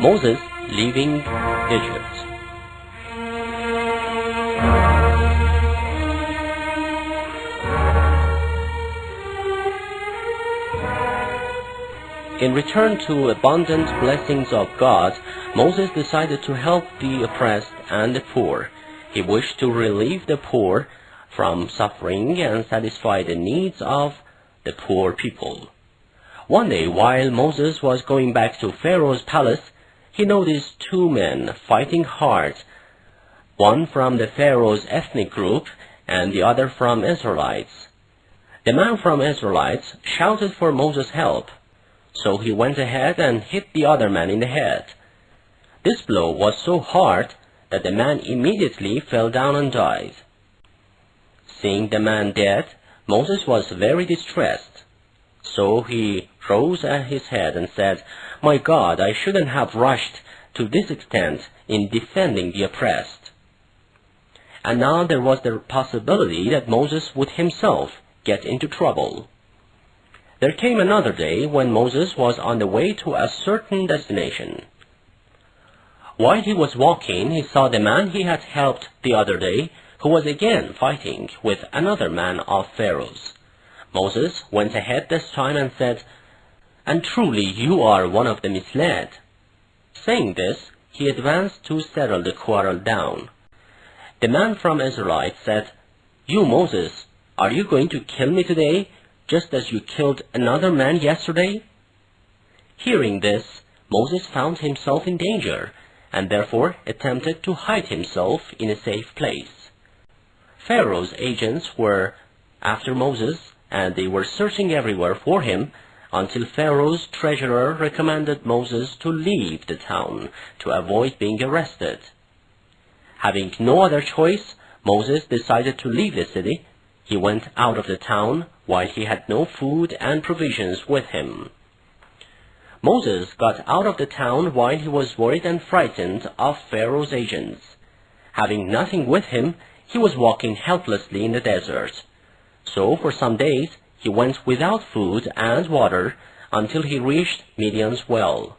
Moses leaving Egypt. In return to abundant blessings of God, Moses decided to help the oppressed and the poor. He wished to relieve the poor from suffering and satisfy the needs of the poor people. One day, while Moses was going back to Pharaoh's palace, he noticed two men fighting hard, one from the Pharaoh's ethnic group and the other from Israelites. The man from Israelites shouted for Moses' help, so he went ahead and hit the other man in the head. This blow was so hard that the man immediately fell down and died. Seeing the man dead, Moses was very distressed. So he rose at his head and said, "My God, I shouldn't have rushed to this extent in defending the oppressed." And now there was the possibility that Moses would himself get into trouble. There came another day when Moses was on the way to a certain destination. While he was walking, he saw the man he had helped the other day, who was again fighting with another man of Pharaoh's. Moses went ahead this time and said, "And truly you are one of the misled." Saying this, he advanced to settle the quarrel down. The man from Israelite said, "You, Moses, are you going to kill me today, just as you killed another man yesterday?" Hearing this, Moses found himself in danger, and therefore attempted to hide himself in a safe place. Pharaoh's agents were after Moses, and they were searching everywhere for him, until Pharaoh's treasurer recommended Moses to leave the town to avoid being arrested. Having no other choice, Moses decided to leave the city. He went out of the town while he had no food and provisions with him. Moses got out of the town while he was worried and frightened of Pharaoh's agents. Having nothing with him, he was walking helplessly in the desert. So for some days he went without food and water until he reached Midian's well.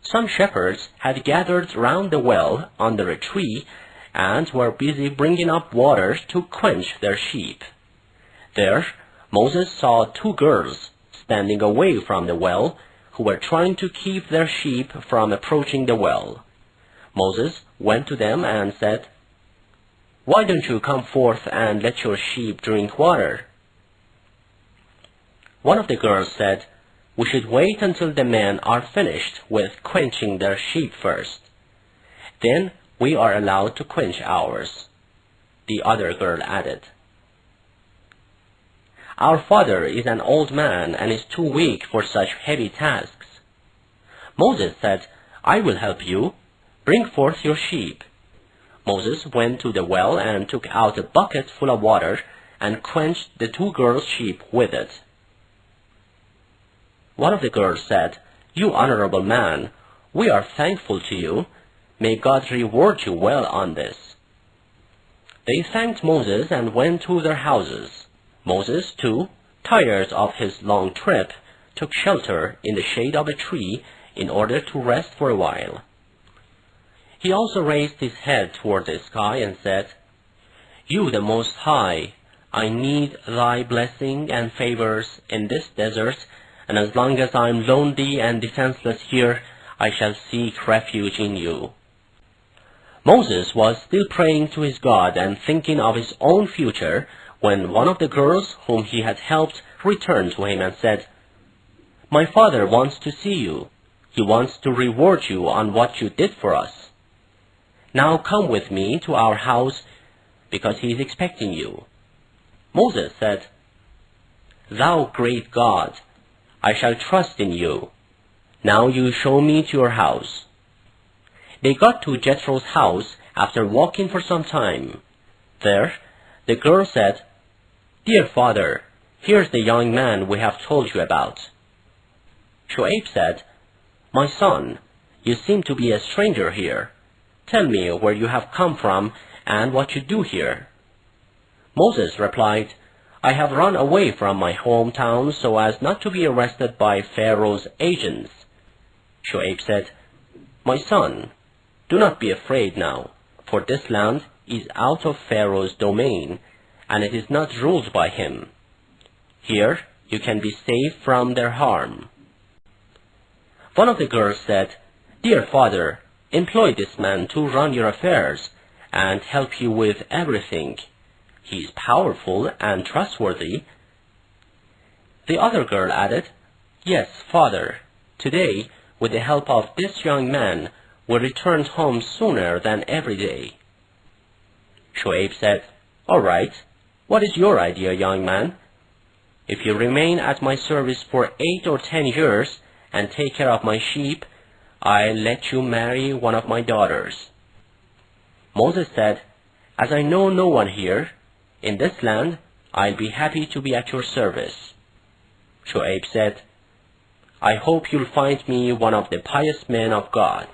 Some shepherds had gathered round the well under a tree and were busy bringing up water to quench their sheep. There, Moses saw two girls standing away from the well who were trying to keep their sheep from approaching the well. Moses went to them and said, "Why don't you come forth and let your sheep drink water?" One of the girls said, "We should wait until the men are finished with quenching their sheep first. Then we are allowed to quench ours." The other girl added, "Our father is an old man and is too weak for such heavy tasks." Moses said, "I will help you. Bring forth your sheep." Moses went to the well and took out a bucket full of water and quenched the two girls' sheep with it. One of the girls said, "You honorable man, we are thankful to you. May God reward you well on this." They thanked Moses and went to their houses. Moses, too, tired of his long trip, took shelter in the shade of a tree in order to rest for a while. He also raised his head toward the sky and said, "You, the Most High, I need thy blessing and favors in this desert, and as long as I am lonely and defenseless here, I shall seek refuge in you." Moses was still praying to his God and thinking of his own future when one of the girls whom he had helped returned to him and said, "My father wants to see you. He wants to reward you on what you did for us. Now come with me to our house, because he is expecting you." Moses said, "Thou great God, I shall trust in you. Now you show me to your house." They got to Jethro's house after walking for some time. There, the girl said, "Dear father, here's the young man we have told you about." Shoaib said, "My son, you seem to be a stranger here. Tell me where you have come from and what you do here." Moses replied, "I have run away from my hometown so as not to be arrested by Pharaoh's agents." Shoaib said, "My son, do not be afraid now, for this land is out of Pharaoh's domain, and it is not ruled by him. Here you can be safe from their harm." One of the girls said, "Dear father, employ this man to run your affairs and help you with everything. He is powerful and trustworthy." The other girl added, "Yes, father, today, with the help of this young man, we returned home sooner than every day." Shu'aib said, "All right, what is your idea, young man? If you remain at my service for 8 or 10 years and take care of my sheep, I'll let you marry one of my daughters." Moses said, "As I know no one here, in this land, I'll be happy to be at your service." Shu'aib said, "I hope you'll find me one of the pious men of God."